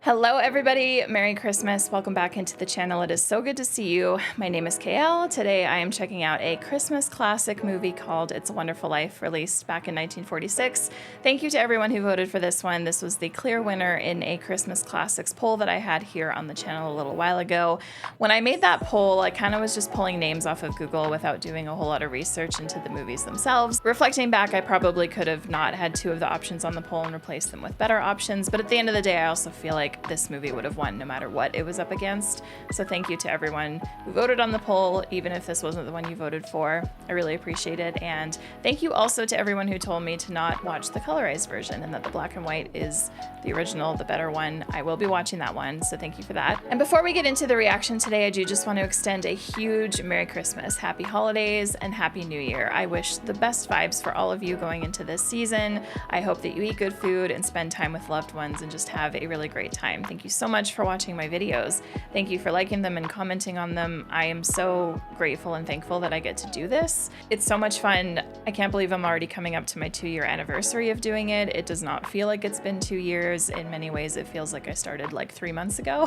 Hello everybody, Merry Christmas. Welcome back into the channel. It is so good to see you. My name is KL. Today I am checking out a Christmas classic movie called It's a Wonderful Life, released back in 1946. Thank you to everyone who voted for this one. This was the clear winner in a Christmas classics poll that I had here on the channel a little while ago. When I made that poll, I kind of was just pulling names off of Google without doing a whole lot of research into the movies themselves. Reflecting back, I probably could have not had two of the options on the poll and replaced them with better options, but at the end of the day, I also feel like this movie would have won no matter what it was up against. So thank you to everyone who voted on the poll, even if this wasn't the one you voted for. I really appreciate it. And thank you also to everyone who told me to not watch the colorized version and that the black and white is the original, the better one. I will be watching that one, so thank you for that. And before we get into the reaction today, I do just want to extend a huge Merry Christmas, Happy Holidays, and Happy New Year. I wish the best vibes for all of you going into this season. I hope that you eat good food and spend time with loved ones and just have a really great time. Thank you so much for watching my videos. Thank you for liking them and commenting on them. I am so grateful and thankful that I get to do this. It's so much fun. I can't believe I'm already coming up to my 2-year anniversary of doing it. It does not feel like it's been 2 years. In many ways, it feels like I started like 3 months ago,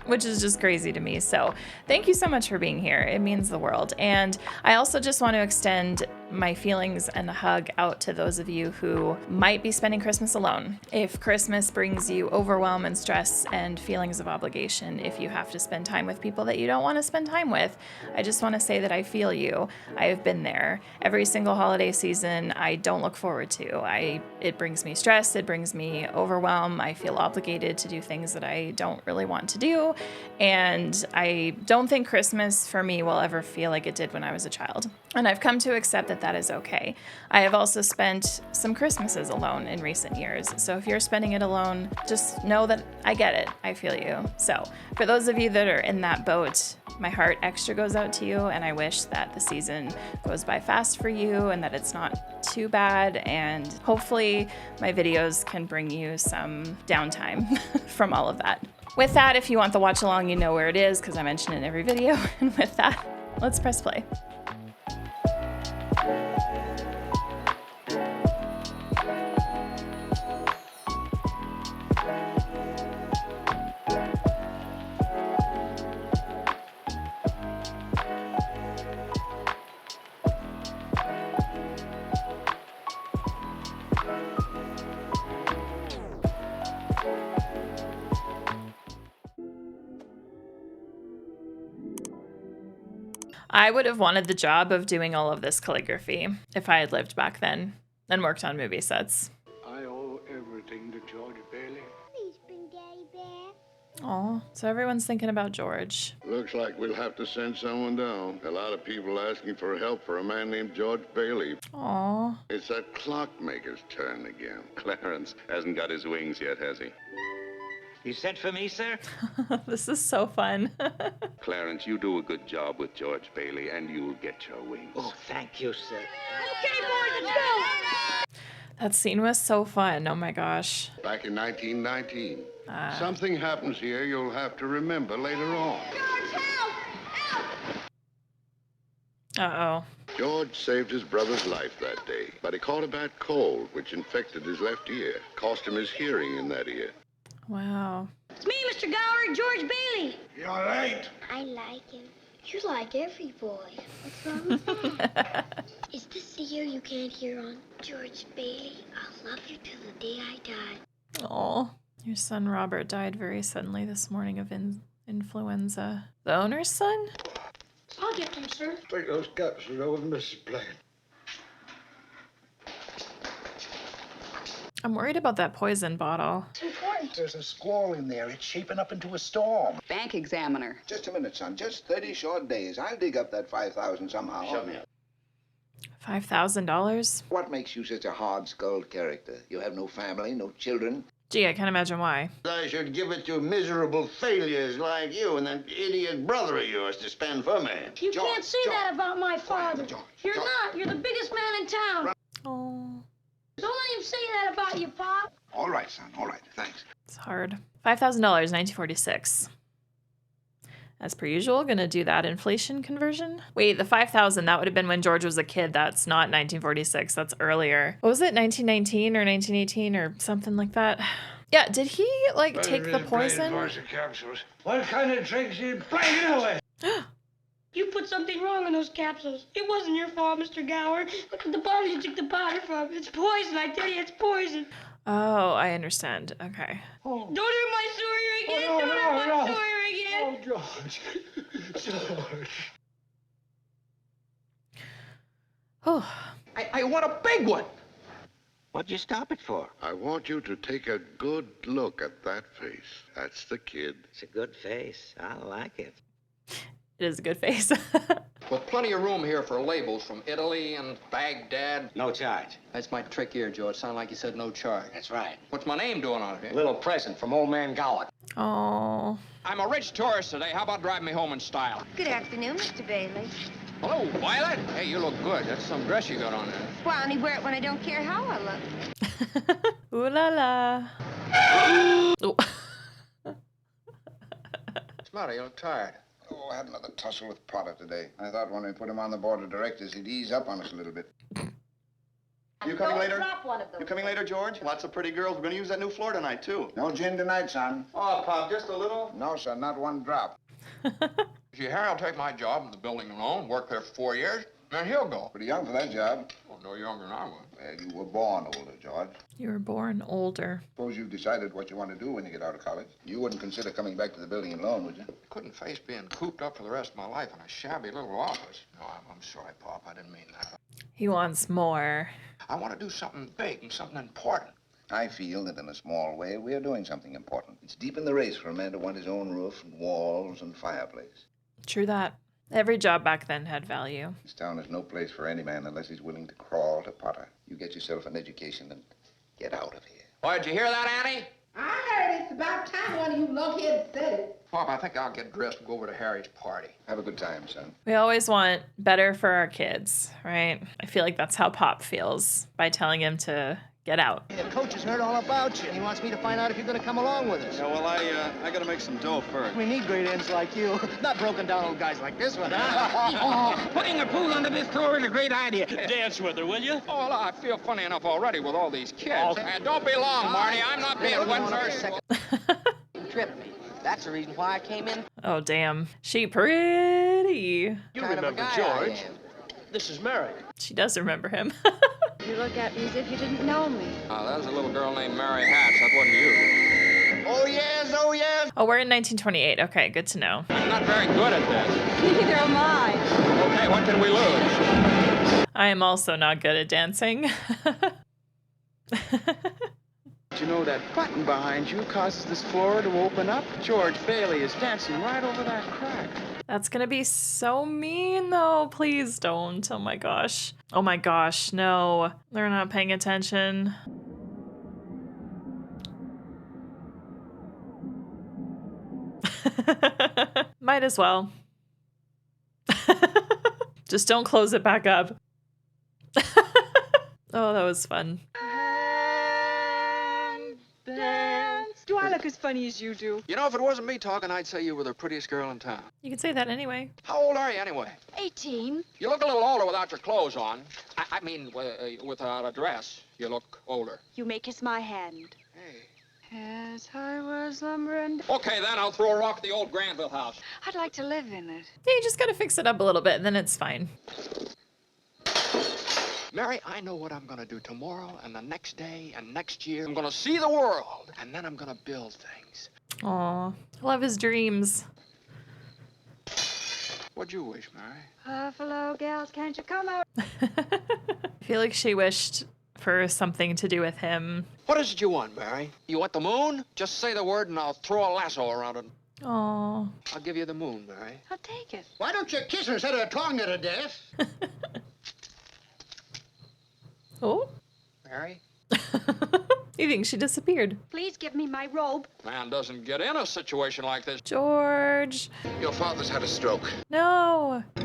which is just crazy to me. So thank you so much for being here. It means the world. And I also just want to extend my feelings and a hug out to those of you who might be spending Christmas alone. If Christmas brings you overwhelm and stress and feelings of obligation, if you have to spend time with people that you don't want to spend time with, I just want to say that I feel you. I have been there. Every single holiday season I don't look forward to. It brings me stress, it brings me overwhelm. I feel obligated to do things that I don't really want to do. And I don't think Christmas for me will ever feel like it did when I was a child. And I've come to accept that that is okay. I have also spent some Christmases alone in recent years. So if you're spending it alone, just know that I get it. I feel you. So for those of you that are in that boat, my heart extra goes out to you, and I wish that the season goes by fast for you and that it's not too bad, and hopefully my videos can bring you some downtime from all of that. With that, if you want the watch along, you know where it is because I mention it in every video. And with that, let's press play. I would have wanted the job of doing all of this calligraphy if I had lived back then and worked on movie sets. I owe everything to George Bailey. Please bring Daddy back. Aw, so everyone's thinking about George. Looks like we'll have to send someone down. A lot of people asking for help for a man named George Bailey. Aw. It's that clockmaker's turn again. Clarence hasn't got his wings yet, has he? You sent for me, sir? This is so fun. Clarence, you do a good job with George Bailey, and you'll get your wings. Oh, thank you, sir. Okay, boys, let's go. That scene was so fun. Oh my gosh. Back in 1919. Something happens here you'll have to remember later on. George, help! Uh-oh. George saved his brother's life that day, but he caught a bad cold, which infected his left ear. Cost him his hearing in that ear. Wow. It's me, Mr. Gower, George Bailey. You're late. I like him. You like every boy. What's wrong with that? Is this the year you can't hear on? George Bailey, I'll love you till the day I die. Oh, your son Robert died very suddenly this morning of influenza. The owner's son? I'll get them, sir. Take those capsules over to Mrs. Blaine. I'm worried about that poison bottle. It's important. There's a squall in there. It's shaping up into a storm. Bank examiner. Just a minute, son. Just 30 short days. I'll dig up that 5,000 somehow. Shut me up. $5,000? What makes you such a hard-skulled character? You have no family, no children. Gee, I can't imagine why. I should give it to miserable failures like you and that idiot brother of yours to spend for me. You George, can't say George. that about my father. George, You're George. not. You're the biggest man in town. Oh, Don't let him say that about you, Pop. All right, son. All right. Thanks. it's hard. $5,000, 1946. As per usual, gonna do that inflation conversion. Wait, the 5,000, that would have been when George was a kid. That's not 1946, that's earlier. What was it, 1919 or 1918 or something like that? Yeah, did he, like, take the poison? Capsules. What kind of drinks are you playing anyway? You put something wrong in those capsules. It wasn't your fault, Mr. Gower. Look at the bottle you took the powder from. It's poison, I tell you, it's poison. Oh, I understand. Okay. Don't hurt my Sawyer again. Don't hurt my Sawyer again. Oh, George. George. Oh. I want a big one. What'd you stop it for? I want you to take a good look at that face. That's the kid. It's a good face. I like it. It is a good face. With plenty of room here for labels from Italy and Baghdad. No charge. That's my trick here, George. Sound like you said no charge. That's right. What's my name doing on it here? Little present from old man Gowan. Oh. I'm a rich tourist today. How about driving me home in style? Good afternoon, Mr. Bailey. Hello, Violet. Hey, you look good. That's some dress you got on there. Well, I only wear it when I don't care how I look. Ooh la la. Oh. What's the matter? You look tired. Oh, I had another tussle with Potter today. I thought when we put him on the board of directors, he'd ease up on us a little bit. You coming later? You coming later, George? Lots of pretty girls. We're going to use that new floor tonight, too. No gin tonight, son. Oh, Pop, just a little? No, son, not one drop. See, Harry will take my job in the building alone, work there for 4 years, then he'll go. Pretty young for that job. Well, no younger than I was. Well, you were born older, George. You were born older. Suppose you've decided what you want to do when you get out of college. You wouldn't consider coming back to the building alone, would you? Couldn't face being cooped up for the rest of my life in a shabby little office. No, I'm sorry, Pop. I didn't mean that. He wants more. I want to do something big and something important. I feel that in a small way, we're doing something important. It's deep in the race for a man to want his own roof and walls and fireplace. True that. Every job back then had value. This town is no place for any man unless he's willing to crawl to Potter. You get yourself an education and get out of here. Why, did you hear that, Annie? I heard it's about time one of you lunkheads said it. Pop, I think I'll get dressed and go over to Harry's party. Have a good time, son. We always want better for our kids, right? I feel like that's how Pop feels by telling him to get out. The coach has heard all about you, and he wants me to find out if you're going to come along with us. Yeah, well, I got to make some dough first. We need great ends like you, not broken down old guys like this one. Putting a pool under this floor is a great idea. Dance with her, will you? Oh, well, I feel funny enough already with all these kids. And don't be long, Marty. I'm not being wet first. You tripped me. That's the reason why I came in. Oh, damn. She pretty. You Kind of a remember guy George. I am. This is Mary. She does remember him. You look at me as if you didn't know me. That was a little girl named Mary Hatch. That wasn't you. Oh, yes, oh, yes. Oh, we're in 1928. Okay, good to know. I'm not very good at this. Neither am I. Okay, what can we lose? I am also not good at dancing. You know that button behind you causes this floor to open up? George Bailey is dancing right over that crack. That's gonna be so mean, though. Please don't. Oh my gosh. Oh my gosh, no. They're not paying attention. Might as well. Just don't close it back up. Oh, that was fun. Do I look as funny as you do? You know, if it wasn't me talking, I'd say you were the prettiest girl in town. You can say that anyway. How old are you anyway? 18. You look a little older without your clothes on. I mean, without a dress, you look older. You may kiss my hand. Hey. As I was slumbering. Okay, then I'll throw a rock at the old Granville house. I'd like to live in it. Yeah, you just gotta fix it up a little bit, and then it's fine. Mary, I know what I'm gonna do tomorrow and the next day and next year. I'm gonna see the world, and then I'm gonna build things. Aw, I love his dreams. What'd you wish, Mary? Buffalo gals, can't you come out? I feel like she wished for something to do with him. What is it you want, Mary? You want the moon? Just say the word and I'll throw a lasso around it. Aw. I'll give you the moon, Mary. I'll take it. Why don't you kiss her instead of tonguing her to death? Oh? Mary? You think she disappeared? Please give me my robe. Man doesn't get in a situation like this. George. Your father's had a stroke. No. I'm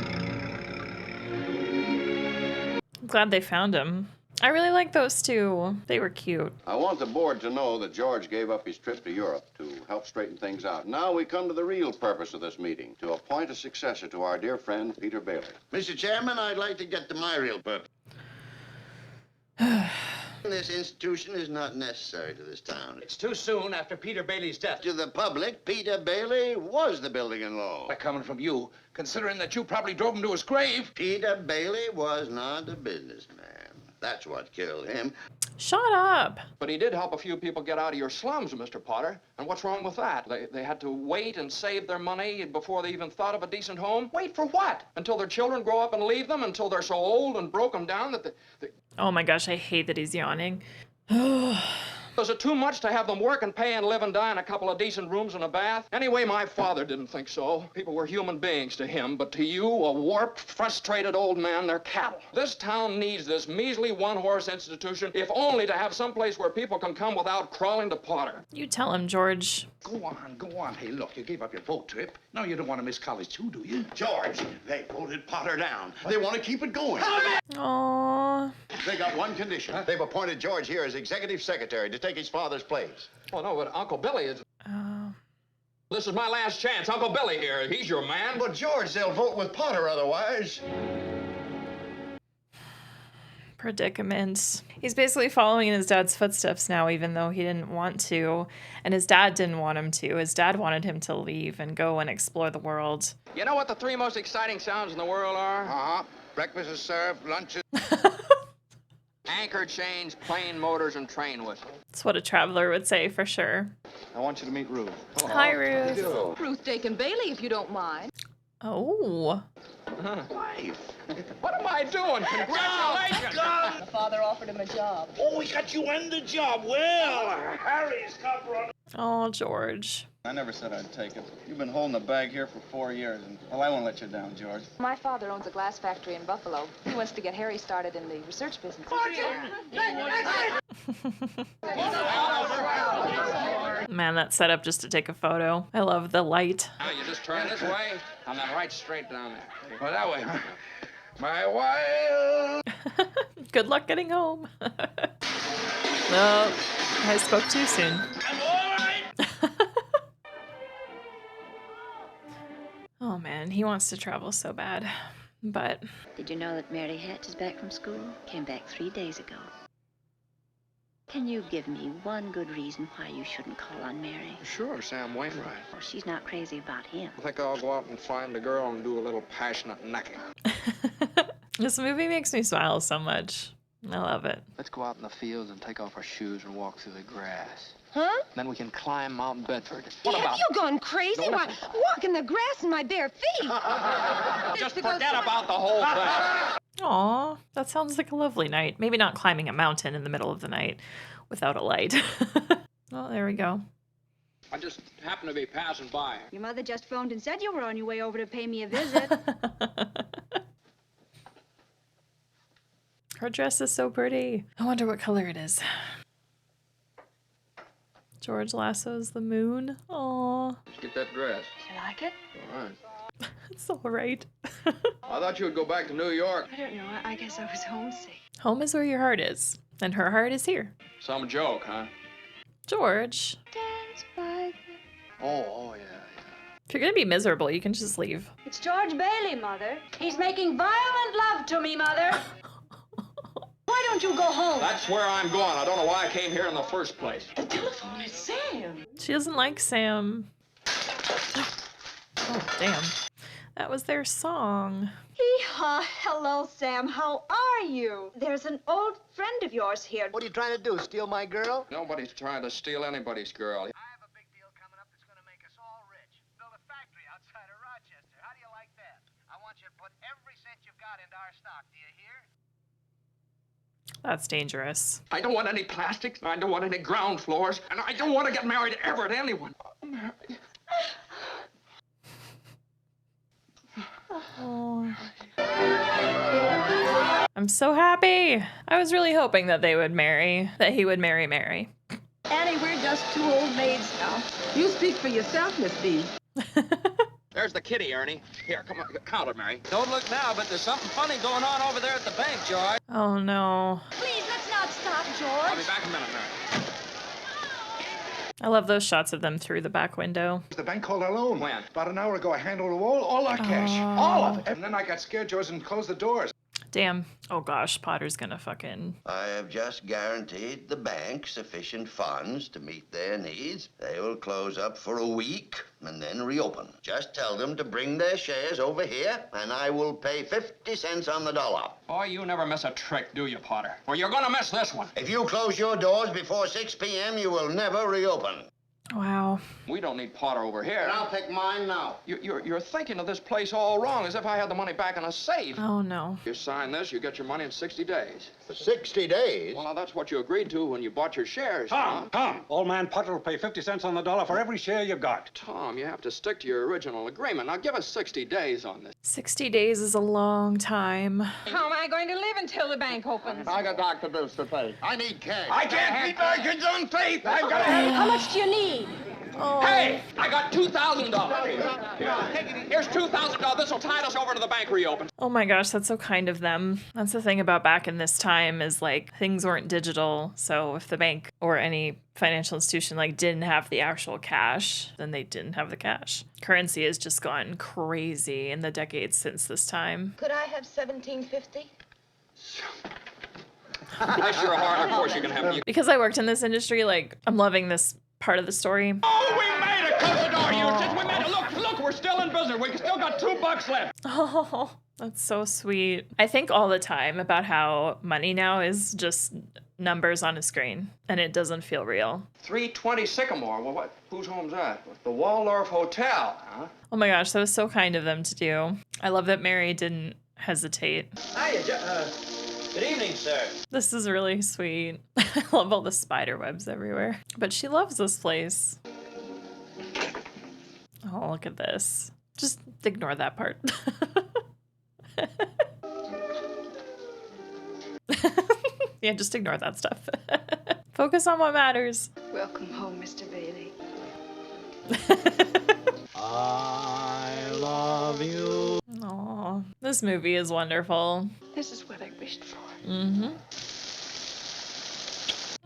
glad they found him. I really like those two. They were cute. I want the board to know that George gave up his trip to Europe to help straighten things out. Now we come to the real purpose of this meeting, to appoint a successor to our dear friend, Peter Bailey. Mr. Chairman, I'd like to get to my real purpose. This institution is not necessary to this town. It's too soon after Peter Bailey's death. To the public, Peter Bailey was the building in law. By coming from you, considering that you probably drove him to his grave. Peter Bailey was not a businessman. That's what killed him. Shut up. But he did help a few people get out of your slums, Mr. Potter. And what's wrong with that? They had to wait and save their money before they even thought of a decent home? Wait for what? Until their children grow up and leave them? Until they're so old and broken down that they... Oh my gosh, I hate that he's yawning. Is it too much to have them work and pay and live and die in a couple of decent rooms and a bath? Anyway, my father didn't think so. People were human beings to him, but to you, a warped, frustrated old man, they're cattle. This town needs this measly one-horse institution, if only to have some place where people can come without crawling to Potter. You tell him, George. Go on, go on. Hey, look, you gave up your boat trip. Now you don't want to miss college too, do you? George, they voted Potter down. They want to keep it going. Aww. They got one condition. They've appointed George here as executive secretary to take his father's place. Oh, no, but Uncle Billy is... This is my last chance. Uncle Billy here. He's your man. But, George, they'll vote with Potter otherwise. Predicament. He's basically following in his dad's footsteps now, even though he didn't want to. And his dad didn't want him to. His dad wanted him to leave and go and explore the world. You know what the three most exciting sounds in the world are? Uh-huh. Breakfast is served, lunch is... Anchor chains, plane motors, and train whistles. That's what a traveler would say, for sure. I want you to meet Ruth. Hi, Ruth. Ruth Dakin Bailey, if you don't mind. Oh. Wife, what am I doing? Congratulations! The father offered him a job. Oh, he got you on the job. Well, Harry's come running. Oh, George. I never said I'd take it. You've been holding the bag here for 4 years, and, well, I won't let you down, George. My father owns a glass factory in Buffalo. He wants to get Harry started in the research business. Man, that's set up just to take a photo. I love the light. Now you just turn this way, and then right straight down there. Well, that way, huh? My wife. Good luck getting home. No, I spoke too soon. I'm all right. Oh man, he wants to travel so bad, but... Did you know that Mary Hatch is back from school? Came back 3 days ago. Can you give me one good reason why you shouldn't call on Mary? Sure, Sam Wainwright. Well, she's not crazy about him. I think I'll go out and find a girl and do a little passionate necking. This movie makes me smile so much. I love it. Let's go out in the fields and take off our shoes and walk through the grass. Huh? Then we can climb Mount Bedford. Have you gone crazy? Why, walk in the grass in my bare feet. Just forget about the whole thing. Aw, that sounds like a lovely night. Maybe not climbing a mountain in the middle of the night without a light. Well, there we go. I just happened to be passing by. Your mother just phoned and said you were on your way over to pay me a visit. Her dress is so pretty. I wonder what color it is. George Lasso's the moon. Aww. Let's get that dress. You like it? All right. It's all right. I thought you would go back to New York. I don't know. I guess I was homesick. Home is where your heart is, and her heart is here. Some joke, huh? George, Dance by the... Oh, yeah. if you're gonna be miserable, you can just leave. It's George Bailey, Mother. He's making violent love to me, Mother. Why don't you go home? That's where I'm going. I don't know why I came here in the first place. The telephone is Sam. She doesn't like Sam. Oh, damn. That was their song. Hee-haw. Hello, Sam. How are you? There's an old friend of yours here. What are you trying to do, steal my girl? Nobody's trying to steal anybody's girl. I have a big deal coming up that's going to make us all rich. Build a factory outside of Rochester. How do you like that? I want you to put every cent you've got into our stock. Do you hear? That's dangerous. I don't want any plastics. I don't want any ground floors. And I don't want to get married ever to anyone. Oh. I'm so happy. I was really hoping that they would marry, that he would marry Mary. Annie, we're just two old maids now. You speak for yourself, Miss B. There's the kitty, Ernie. Here, come on, count it, Mary. Don't look now, but there's something funny going on over there at the bank, George. Oh no. Please, let's not stop, I'll George. be back in a minute, Mary. I love those shots of them through the back window. The bank called our loan. When? About an hour ago, I handled all our cash. Oh. All of it. And then I got scared, George, and closed the doors. Damn. Oh gosh, Potter's gonna fucking... I have just guaranteed the bank sufficient funds to meet their needs. They will close up for a week and then reopen. Just tell them to bring their shares over here, and I will pay 50 cents on the dollar. Boy, you never miss a trick, do you, Potter? Well, you're gonna miss this one. If you close your doors before 6 p.m., you will never reopen. Wow. We don't need Potter over here. And I'll take mine now. You're thinking of this place all wrong, as if I had the money back in a safe. Oh, no. You sign this, you get your money in 60 days. 60 days? Well, now, that's what you agreed to when you bought your shares. Tom, old man Potter will pay 50 cents on the dollar for every share you got. Tom, you have to stick to your original agreement. Now, give us 60 days on this. 60 days is a long time. How am I going to live until the bank opens? I got doctor bills to pay. I need cash. I can't keep my kids on faith. I've got to have... How much do you need? Oh. Hey, I got $2,000. Here's $2,000. This will tide us over to the bank reopen. Oh my gosh, that's so kind of them. That's the thing about back in this time is like things weren't digital. So if the bank or any financial institution like didn't have the actual cash, then they didn't have the cash. Currency has just gone crazy in the decades since this time. Could I have 1750? Bless your heart, of course you can have it. Because I worked in this industry, like I'm loving this part of the story. Oh, we made it, Cosador! We made it. Look, we're still in business. We still got $2 left. Oh, that's so sweet. I think all the time about how money now is just numbers on a screen and it doesn't feel real. 320 Sycamore. Well, what? Whose home's that? The Waldorf Hotel, huh? Oh my gosh, that was so kind of them to do. I love that Mary didn't hesitate. Hiya, good evening, sir. This is really sweet. I love all the spider webs everywhere. But she loves this place. Oh, look at this. Just ignore that part. Yeah, just ignore that stuff. Focus on what matters. Welcome home, Mr. Bailey. I love you. Aw, this movie is wonderful. This is what I wished for. Mm-hmm.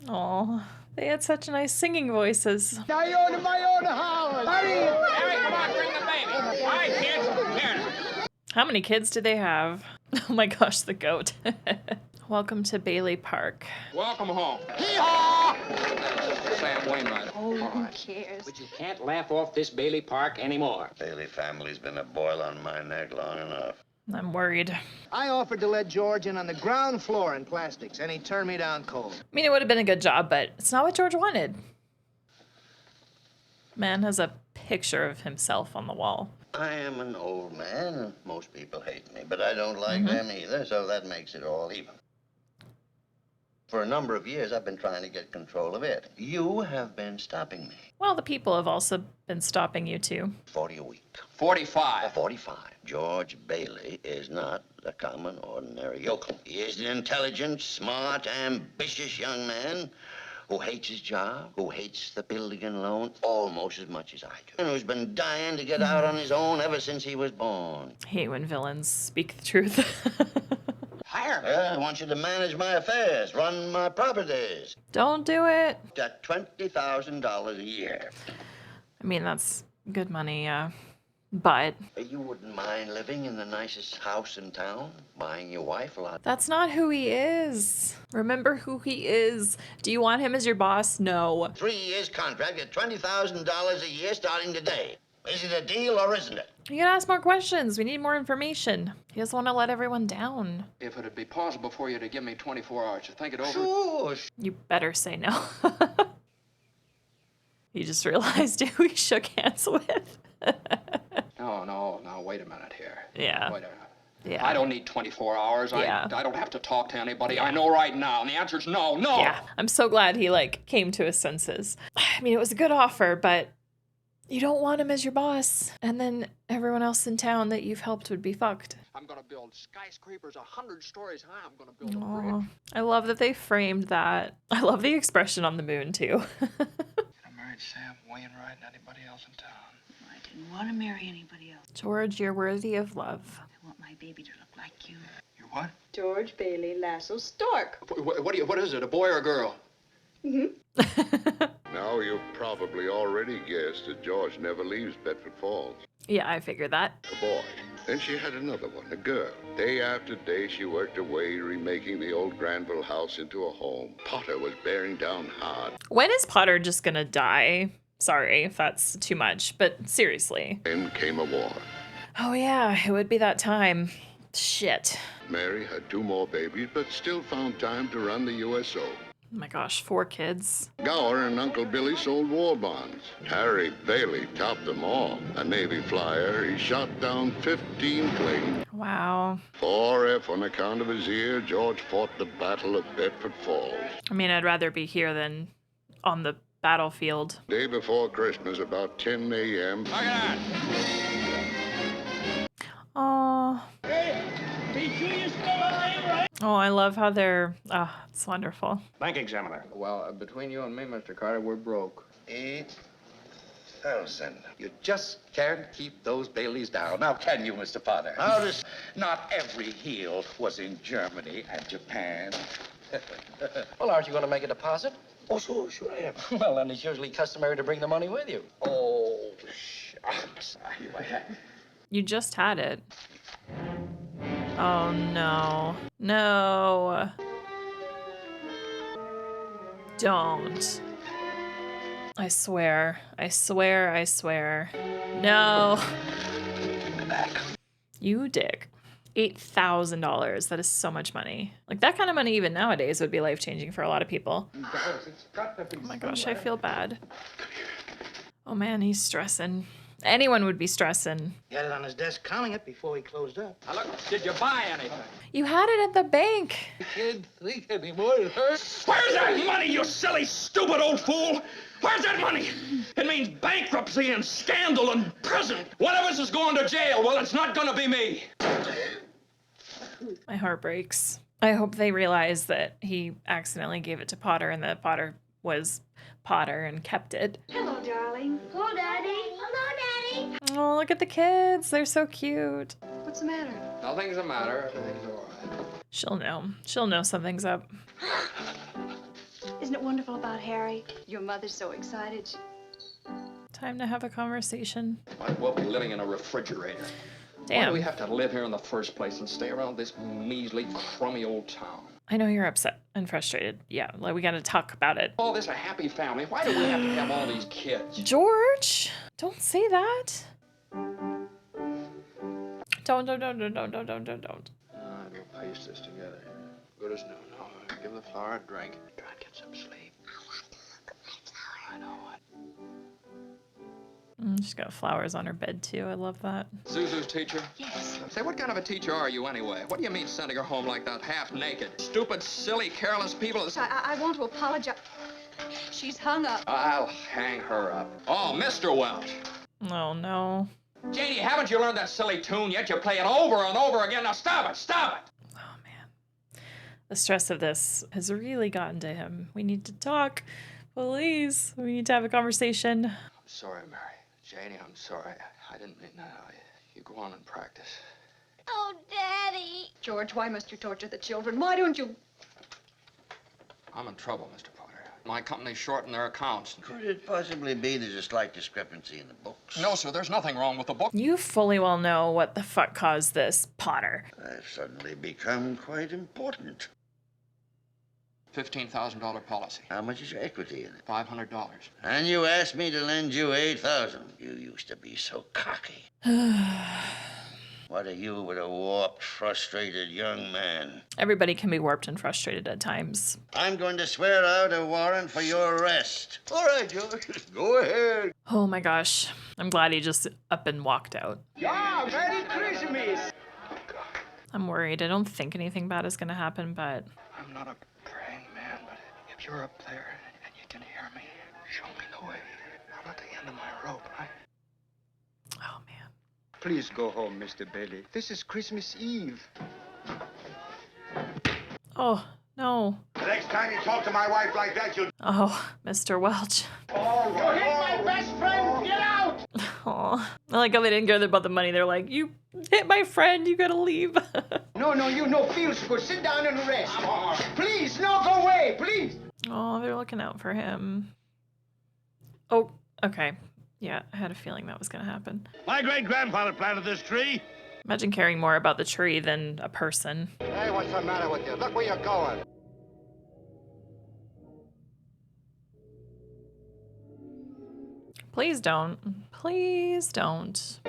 Aw, they had such nice singing voices. Now you're to my own house. Hurry! Harry, come on, bring the baby. All right, kids, here. How many kids do they have? Oh my gosh, the goat. Welcome to Bailey Park. Welcome home. Hee-haw! Sam Wainwright. Oh, who cares? But you can't laugh off this Bailey Park anymore. Bailey family's been a boil on my neck long enough. I'm worried. I offered to let George in on the ground floor in plastics, and he turned me down cold. I mean, it would have been a good job, but it's not what George wanted. Man has a picture of himself on the wall. I am an old man, and most people hate me, but I don't like them either, so that makes it all even. For a number of years, I've been trying to get control of it. You have been stopping me. Well, the people have also been stopping you too. 40 a week. 45. 45. George Bailey is not a common, ordinary yokel. He is an intelligent, smart, ambitious young man who hates his job, who hates the building and loan almost as much as I do, and who's been dying to get out on his own ever since he was born. I hate when villains speak the truth. Hire me. I want you to manage my affairs, run my properties. Don't do it. At $20,000 a year. I mean, that's good money, yeah. But You wouldn't mind living in the nicest house in town, buying your wife a lot. that's not who he is. Remember who he is. Do you want him as your boss? No. 3 years contract at $20,000 a year starting today. Is it a deal or isn't it? You gotta ask more questions. We need more information. He doesn't want to let everyone down. If it'd be possible for you to give me 24 hours to think it over. Sure. You better say no. You just realized who he shook hands with. No, wait a minute here. Yeah. Wait a minute. Yeah. I don't need 24 hours. Yeah. I don't have to talk to anybody. I know right now, and the answer's no. Yeah. I'm so glad he, came to his senses. I mean, it was a good offer, but you don't want him as your boss. And then everyone else in town that you've helped would be fucked. I'm gonna build skyscrapers 100 stories high. I'm gonna build a Aw, bridge. I love that they framed that. I love the expression on the moon, too. I married Sam Wainwright and anybody else in town. I didn't want to marry anybody else. George, you're worthy of love. I want my baby to look like you. You what? George Bailey Lasso Stork. What is it, a boy or a girl? Now you've probably already guessed that George never leaves Bedford Falls. Yeah, I figured that. A boy. Then she had another one, a girl. Day after day, she worked away, remaking the old Granville house into a home. Potter was bearing down hard. When is Potter just gonna die? Sorry if that's too much, but seriously. Then came a war. Oh yeah, it would be that time. Shit. Mary had 2 more babies, but still found time to run the USO. Oh my gosh, 4 kids. Gower and Uncle Billy sold war bonds. Harry Bailey topped them all. A Navy flyer, he shot down 15 planes. Wow. 4F on account of his ear, George fought the Battle of Bedford Falls. I mean, I'd rather be here than on the battlefield. Day before Christmas, about 10 a.m. Look at that. Oh. Oh, I love how they're. Oh, it's wonderful. Bank examiner. Well, between you and me, Mr. Carter, we're broke. 8,000. You just can't keep those Baileys down. Now, can you, Mr. Potter? How does... Not every heel was in Germany and Japan. Well, aren't you going to make a deposit? Oh, sure I am. Well, then it's usually customary to bring the money with you. Oh, shucks. You just had it. Oh no. No. Don't. I swear. I swear. I swear. No. Back. You dick. $8,000. That is so much money. Like, that kind of money even nowadays would be life-changing for a lot of people. Oh my gosh, I feel bad. Oh man, he's stressing. Anyone would be stressing. He had it on his desk counting it before he closed up. Now, look, did you buy anything? You had it at the bank. You can't think anymore. It hurts. Where's that money, you silly, stupid old fool? Where's that money? It means bankruptcy and scandal and prison. One of us is going to jail. Well, it's not going to be me. My heart breaks. I hope they realize that he accidentally gave it to Potter and that Potter was Potter and kept it. Hello, darling. Hello, Daddy. Hello, Daddy. Oh, look at the kids. They're so cute. What's the matter? Nothing's the matter. Everything's all right. She'll know. She'll know something's up. Isn't it wonderful about Harry? Your mother's so excited. Time to have a conversation. Might as well be living in a refrigerator. Why Damn. do we have to live here in the first place and stay around this measly, crummy old town? I know you're upset and frustrated. Yeah, like we gotta talk about it. All this a happy family. Why do we have to have all these kids? George, don't say that. Don't. We'll paste this together. Good as new. Now, give the flower a drink. Try and get some sleep. I know what. She's got flowers on her bed too. I love that. Zuzu's teacher? Yes. Say, what kind of a teacher are you anyway? What do you mean sending her home like that, half naked? Stupid, silly, careless people. I want to apologize. She's hung up. I'll hang her up. Oh, Mr. Welch. Oh no. Janie, haven't you learned that silly tune yet? You play it over and over again. Now stop it, stop it. Oh man. The stress of this has really gotten to him. We need to talk. Please. We need to have a conversation. I'm sorry, Mary. Janie, I'm sorry. I didn't mean that. You go on and practice. Oh, Daddy. George, why must you torture the children? Why don't you? I'm in trouble, Mr. Potter. My company's shorting their accounts. Could it possibly be there's a slight discrepancy in the books? No, sir, there's nothing wrong with the book. You fully well know what the fuck caused this, Potter. I've suddenly become quite important. $15,000 policy. How much is your equity in it? $500. And you asked me to lend you $8,000. You used to be so cocky. What are you with a warped, frustrated young man? Everybody can be warped and frustrated at times. I'm going to swear out a warrant for your arrest. All right, George. Go ahead. Oh my gosh. I'm glad he just up and walked out. Yeah, Merry Christmas. I'm worried. I don't think anything bad is gonna happen, but... I'm not a praying man, but if you're up there and you can hear me, show me the way. I'm at the end of my rope, right? Oh, man. Please go home, Mr. Bailey. This is Christmas Eve. Oh, no. The next time you talk to my wife like that, you'll... Oh, Mr. Welch. You hit my best friend. Get out. Oh, I like how they didn't care about the money. They're like, you hit my friend. You gotta leave. No, you no feels good. Sit down and rest. Please, no, go away, please. Oh, they're looking out for him. Oh, okay. Yeah, I had a feeling that was going to happen. My great-grandfather planted this tree. Imagine caring more about the tree than a person. Hey, what's the matter with you? Look where you're going. Please don't. Please don't.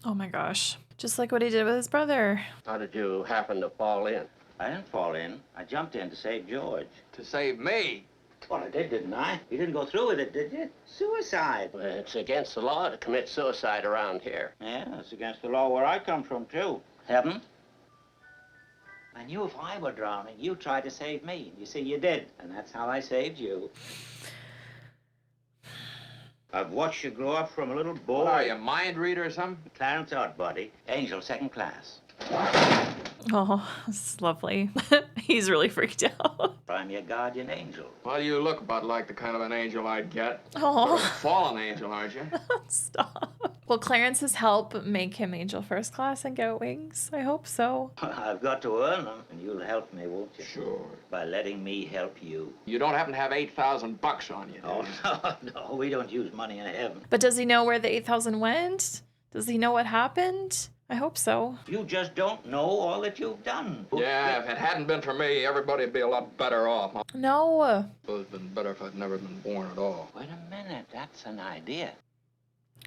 Oh my gosh. Just like what he did with his brother. How did you happen to fall in? I didn't fall in. I jumped in to save George. To save me? Well, I did, didn't I? You didn't go through with it, did you? Suicide. Well, it's against the law to commit suicide around here. Yeah, it's against the law where I come from, too. Haven't? I knew if I were drowning, you'd try to save me. You see, you did. And that's how I saved you. I've watched you grow up from a little boy. What are you, a mind reader or something? Clarence Odd, buddy. Angel, second class. Oh, this is lovely. He's really freaked out. I'm your guardian angel. Well, you look about like the kind of an angel I'd get. Oh. You're a fallen angel, aren't you? Stop. Will Clarence's help make him angel first class and get wings? I hope so. I've got to earn them, and you'll help me, won't you? Sure. By letting me help you. You don't happen to have $8,000 on you, do you? Oh, no, we don't use money in heaven. But does he know where the 8,000 went? Does he know what happened? I hope so. You just don't know all that you've done. Yeah, if it hadn't been for me, everybody'd be a lot better off. No. It would have been better if I'd never been born at all. Wait a minute, that's an idea.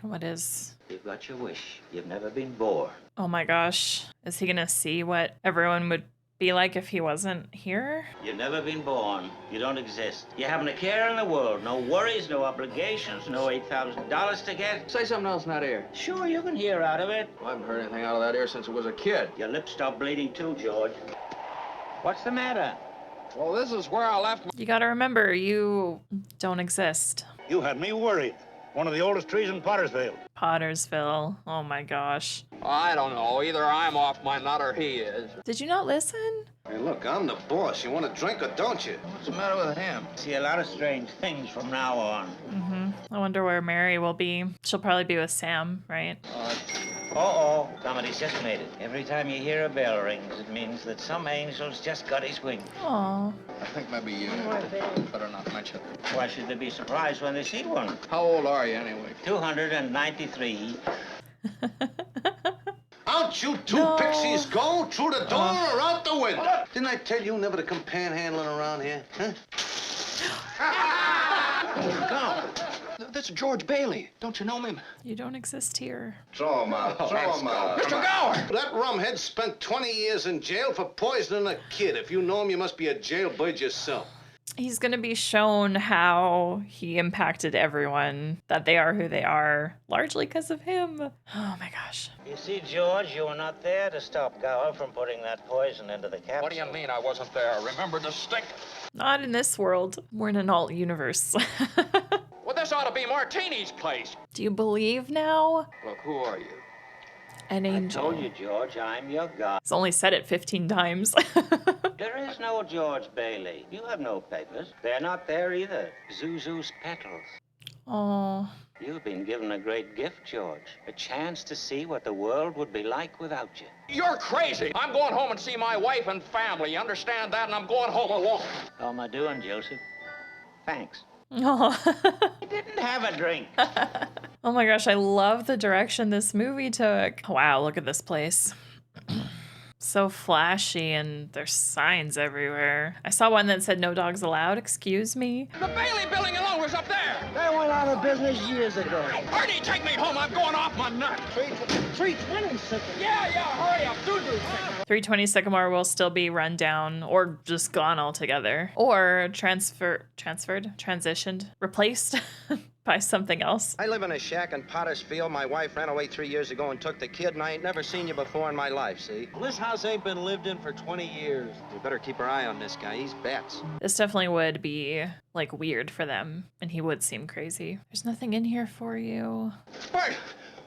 What is? You've got your wish. You've never been born. Oh my gosh. Is he gonna see what everyone would be like if he wasn't here? You've never been born. You don't exist. You haven't a care in the world. No worries, no obligations, no $8,000 to get. Say something else in that ear. Sure, you can hear out of it. Well, I haven't heard anything out of that ear since it was a kid. Your lips stopped bleeding too, George. What's the matter? Well, this is where I left my... You gotta remember, you don't exist. You had me worried. One of the oldest trees in Pottersville. Pottersville. Oh my gosh. I don't know. Either I'm off my nut or he is. Did you not listen? Hey, look, I'm the boss. You want a drink or don't you? What's the matter with him? See a lot of strange things from now on. I wonder where Mary will be. She'll probably be with Sam, right? Uh-oh. Somebody's just made it. Every time you hear a bell rings, it means that some angel's just got his wings. Aw. I think maybe you better not mention it. Why should they be surprised when they see one? How old are you, anyway? 293. Out you two pixies go, through the door or out the window. Didn't I tell you never to come panhandling around here? Huh? Go. That's George Bailey. Don't you know him? You don't exist here. Throw him out. Throw him out. Mr. Gower! That rumhead spent 20 years in jail for poisoning a kid. If you know him, you must be a jailbird yourself. He's gonna be shown how he impacted everyone, that they are who they are, largely because of him. Oh my gosh. You see, George, you were not there to stop Gower from putting that poison into the capsule. What do you mean I wasn't there? Remember the stick? Not in this world. We're in an alt universe. Well, this ought to be Martini's place. Do you believe now? Look, who are you? An angel. I told you, George, I'm your god. He's only said it 15 times. There is no George Bailey. You have no papers. They're not there either. Zuzu's petals. Oh. You've been given a great gift, George. A chance to see what the world would be like without you. You're crazy. I'm going home and see my wife and family. You understand that? And I'm going home alone. How am I doing, Joseph? Thanks. Oh. I didn't have a drink. Oh my gosh, I love the direction this movie took. Wow, look at this place. So flashy, and there's signs everywhere. I saw one that said no dogs allowed, excuse me. The Bailey building alone was up there. They went out of business years ago. Artie, take me home. I'm going off my nut. 320 Yeah, hurry up. Do. 320 will still be run down or just gone altogether. Or transitioned, replaced by something else. I live in a shack in Pottersfield. My wife ran away 3 years ago and took the kid, and I ain't never seen you before in my life, see? This house ain't been lived in for 20 years. We better keep our eye on this guy. He's bats. This definitely would be, like, weird for them, and he would seem crazy. There's nothing in here for you. Bert,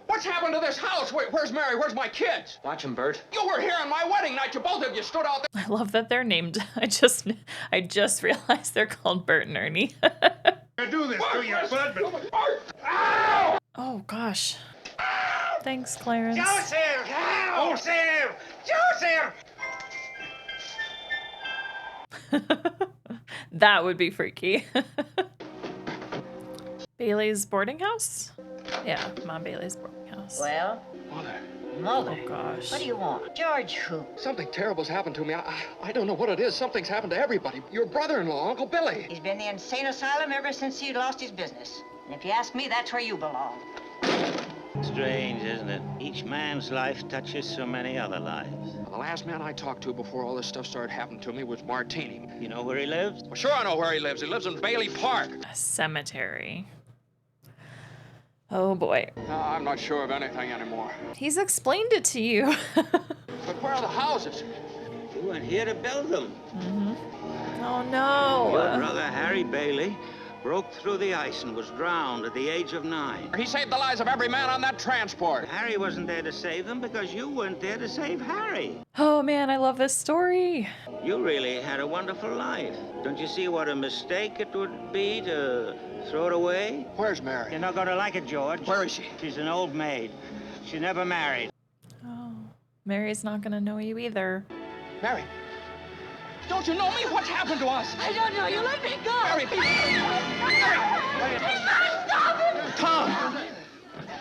what's happened to this house? Wait, where's Mary? Where's my kids? Watch him, Bert. You were here on my wedding night. You both of you stood out there. I love that they're named. I just realized they're called Bert and Ernie. Do this to you, bud. Ow! Oh, gosh. Ow! Thanks, Clarence. Joseph! Joseph! Joseph! That would be freaky. Bailey's boarding house? Yeah, Mom Bailey's boarding house. Well? Mother. Mother. Oh, gosh. What do you want? George who? Something terrible's happened to me. I don't know what it is. Something's happened to everybody. Your brother-in-law, Uncle Billy. He's been in the insane asylum ever since he lost his business. And if you ask me, that's where you belong. Strange, isn't it? Each man's life touches so many other lives. The last man I talked to before all this stuff started happening to me was Martini. You know where he lives? Well, sure I know where he lives. He lives in Bailey Park. A cemetery. Oh, boy. No, I'm not sure of anything anymore. He's explained it to you. But where are the houses? We went here to build them. Oh, no. Your brother, Harry Bailey, broke through the ice and was drowned at the age of 9. He saved the lives of every man on that transport. Harry wasn't there to save them because you weren't there to save Harry. Oh, man, I love this story. You really had a wonderful life. Don't you see what a mistake it would be to throw it away? Where's Mary? You're not going to like it, George. Where is she? She's an old maid. She never married. Oh, Mary's not gonna know you either. Mary, don't you know me? What's happened to us? I don't know. You let me go. Mary, Stop him! Tom!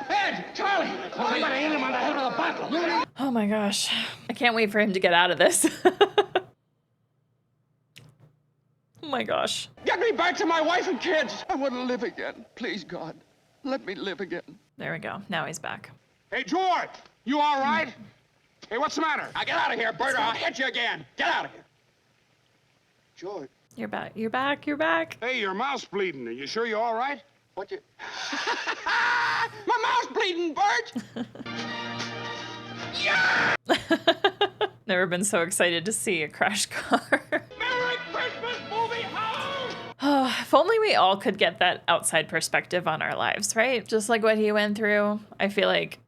Ed! Charlie! Somebody hit him on the head with a bottle. Oh my gosh. I can't wait for him to get out of this. Oh my gosh. Get me back to my wife and kids. I want to live again. Please, God, let me live again. There we go. Now he's back. Hey, George, you all right? Hey, what's the matter? Now get out of here, Bert, or I'll hit you again. Get out of here. George. You're back. You're back. You're back. Hey, your mouth's bleeding. Are you sure you're all right? What you... My mouth's bleeding, Bert! Yeah! Never been so excited to see a crash car. Merry Christmas, movie house! Oh, if only we all could get that outside perspective on our lives, right? Just like what he went through. I feel like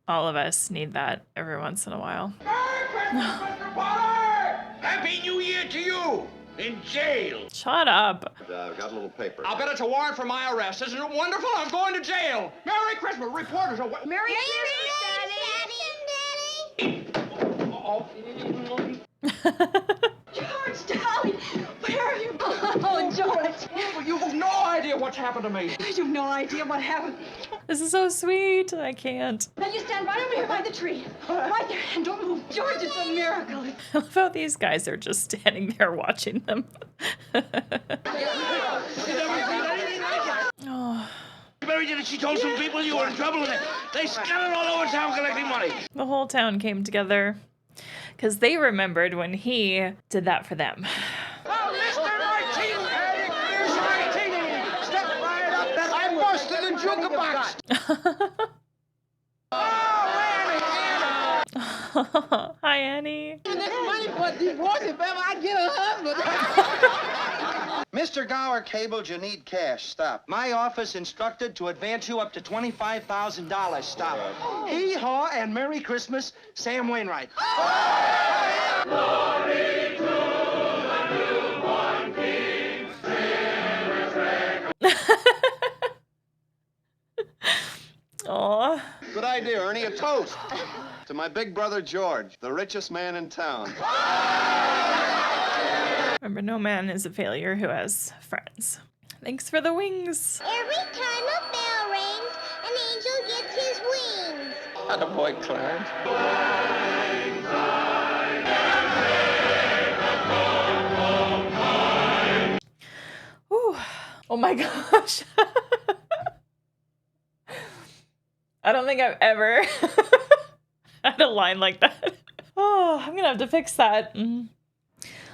all of us need that every once in a while. Merry Christmas, Mr. Potter! Happy New Year to you! In jail! Shut up. I've got a little paper. I'll bet it's a warrant for my arrest. Isn't it wonderful? I'm going to jail. Merry Christmas. Reporters are... Merry George, darling, where are you? Oh, George. You have no idea what's happened to me. I have no idea what happened. This is so sweet. I can't. Now you stand right over here by the tree. Right there, and don't move. George, it's a miracle. I love how these guys are just standing there watching them. Oh. Mary did it. She told some people you were in trouble, and they scattered all over town collecting money. The whole town came together because they remembered when he did that for them. Oh, Mr. Martini! Here's Martini! Step right up. I busted the jukebox. Hi, Annie. Mr. Gower cabled you need cash. Stop. My office instructed to advance you up to $25,000. Stop. Hee-haw and Merry Christmas, Sam Wainwright. Glory to the newborn King. Aw. Good idea, Ernie. A toast to my big brother George, the richest man in town. Remember, no man is a failure who has friends. Thanks for the wings. Every time a bell rings, an angel gets his wings. Attaboy, Clarence. Ooh. Oh my gosh. I don't think I've ever had a line like that. Oh, I'm gonna have to fix that.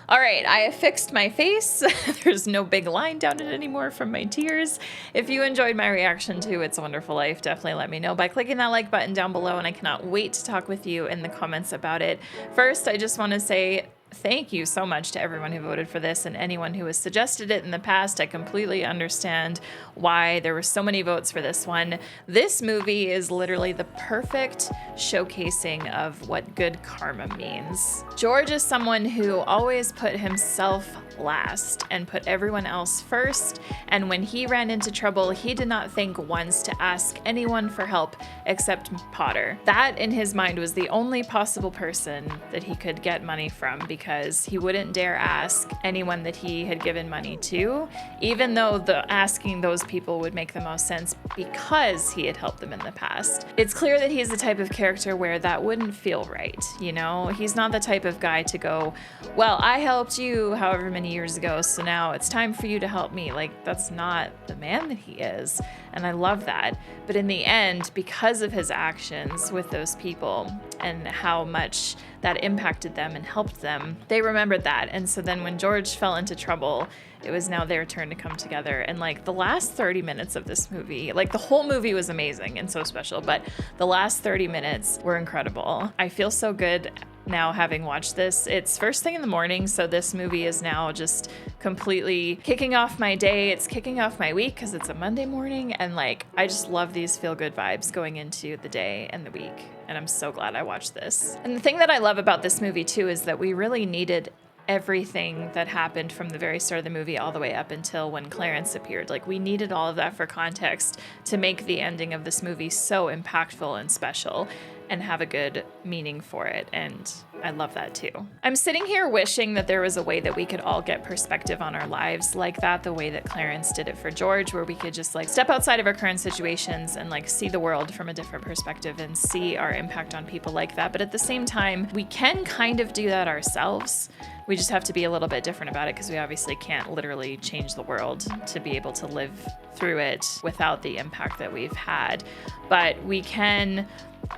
All right, I have fixed my face. There's no big line down it anymore from my tears. If you enjoyed my reaction to It's a Wonderful Life, definitely let me know by clicking that like button down below, and I cannot wait to talk with you in the comments about it. First, I just want to say thank you so much to everyone who voted for this and anyone who has suggested it in the past. I completely understand why there were so many votes for this one. This movie is literally the perfect showcasing of what good karma means. George is someone who always put himself last and put everyone else first, and when he ran into trouble, he did not think once to ask anyone for help except Potter. That, in his mind, was the only possible person that he could get money from, because he wouldn't dare ask anyone that he had given money to, even though asking those people would make the most sense because he had helped them in the past. It's clear that he's the type of character where that wouldn't feel right, you know? He's not the type of guy to go, well, I helped you however many years ago, so now it's time for you to help me. Like, that's not the man that he is, and I love that. But in the end, because of his actions with those people and how much that impacted them and helped them, they remembered that. And so then when George fell into trouble, it was now their turn to come together. And like the last 30 minutes of this movie, like the whole movie was amazing and so special, but the last 30 minutes were incredible. I feel so good now having watched this. It's first thing in the morning, so this movie is now just completely kicking off my day. It's kicking off my week because it's a Monday morning, and like I just love these feel-good vibes going into the day and the week, and I'm so glad I watched this. And the thing that I love about this movie too is that we really needed everything that happened from the very start of the movie all the way up until when Clarence appeared. Like, we needed all of that for context to make the ending of this movie so impactful and special and have a good meaning for it, and I love that too. I'm sitting here wishing that there was a way that we could all get perspective on our lives like that, the way that Clarence did it for George, where we could just like step outside of our current situations and like see the world from a different perspective and see our impact on people like that. But at the same time, we can kind of do that ourselves. We just have to be a little bit different about it, because we obviously can't literally change the world to be able to live through it without the impact that we've had. But we can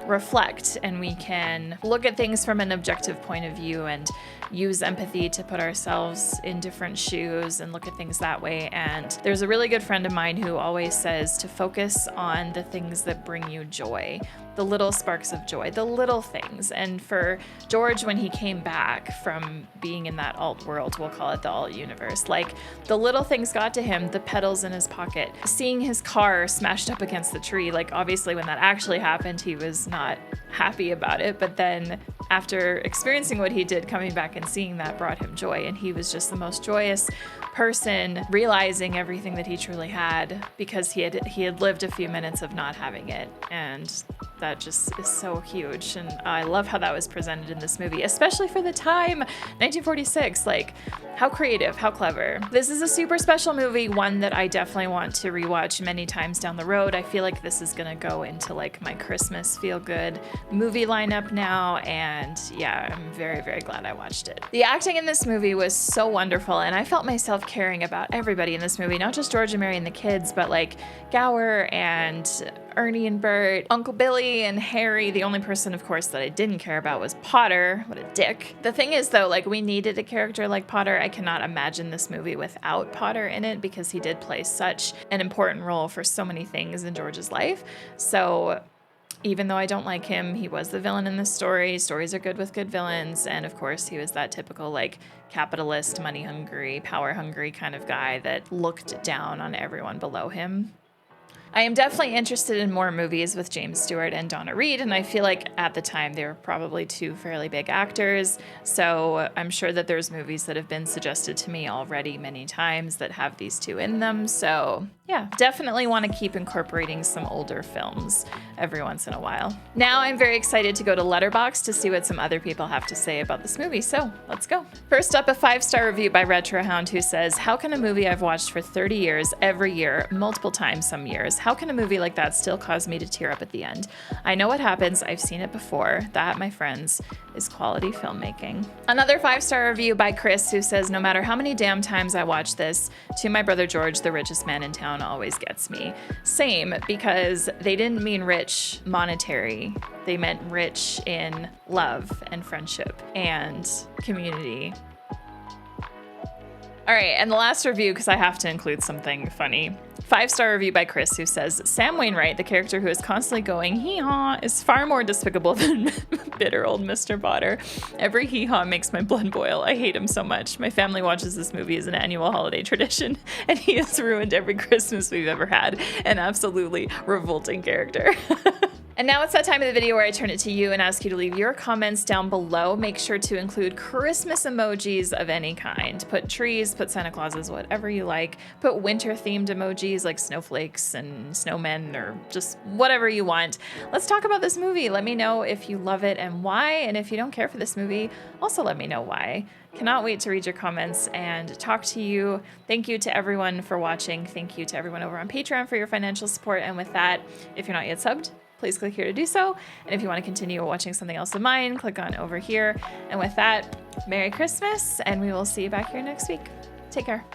reflect and we can look at things from an objective point of view and use empathy to put ourselves in different shoes and look at things that way. And there's a really good friend of mine who always says to focus on the things that bring you joy, the little sparks of joy, the little things. And for George, when he came back from being in that alt world, we'll call it the alt universe, like the little things got to him, the petals in his pocket, seeing his car smashed up against the tree. Like, obviously when that actually happened, he was not happy about it, but then after experiencing what he did, coming back and seeing that brought him joy, and he was just the most joyous person, realizing everything that he truly had because he had lived a few minutes of not having it. And that just is so huge, and I love how that was presented in this movie, especially for the time, 1946. Like, how creative, how clever. This is a super special movie, one that I definitely want to rewatch many times down the road. I feel like this is gonna go into like my Christmas feel-good movie lineup now, and yeah, I'm very, very glad I watched it. The acting in this movie was so wonderful, and I felt myself caring about everybody in this movie, not just George and Mary and the kids, but like Gower and Ernie and Bert, Uncle Billy and Harry. The only person, of course, that I didn't care about was Potter. What a dick. The thing is, though, like, we needed a character like Potter. I cannot imagine this movie without Potter in it, because he did play such an important role for so many things in George's life. So even though I don't like him, he was the villain in this story. Stories are good with good villains. And of course, he was that typical, like, capitalist, money-hungry, power-hungry kind of guy that looked down on everyone below him. I am definitely interested in more movies with James Stewart and Donna Reed, and I feel like at the time they were probably two fairly big actors, so I'm sure that there's movies that have been suggested to me already many times that have these two in them, so yeah, definitely want to keep incorporating some older films every once in a while. Now I'm very excited to go to Letterboxd to see what some other people have to say about this movie, so let's go. First up, a 5-star review by Retrohound, who says, "How can a movie I've watched for 30 years, every year, multiple times some years, how can a movie like that still cause me to tear up at the end? I know what happens, I've seen it before. That, my friends, is quality filmmaking." Another 5-star review by Chris, who says, "No matter how many damn times I watch this, To My Brother George, the richest man in town, always gets me." Same, because they didn't mean rich monetary. They meant rich in love and friendship and community. All right, and the last review, because I have to include something funny. 5-star review by Chris, who says, Sam Wainwright, the character who is constantly going hee-haw, is far more despicable than bitter old Mr. Potter. Every hee-haw makes my blood boil. I hate him so much. My family watches this movie as an annual holiday tradition, and he has ruined every Christmas we've ever had. An absolutely revolting character. And now it's that time of the video where I turn it to you and ask you to leave your comments down below. Make sure to include Christmas emojis of any kind. Put trees, put Santa Clauses, whatever you like. Put winter-themed emojis like snowflakes and snowmen or just whatever you want. Let's talk about this movie. Let me know if you love it and why. And if you don't care for this movie, also let me know why. Cannot wait to read your comments and talk to you. Thank you to everyone for watching. Thank you to everyone over on Patreon for your financial support. And with that, if you're not yet subbed, please click here to do so. And if you want to continue watching something else of mine, click on over here. And with that, Merry Christmas, and we will see you back here next week. Take care.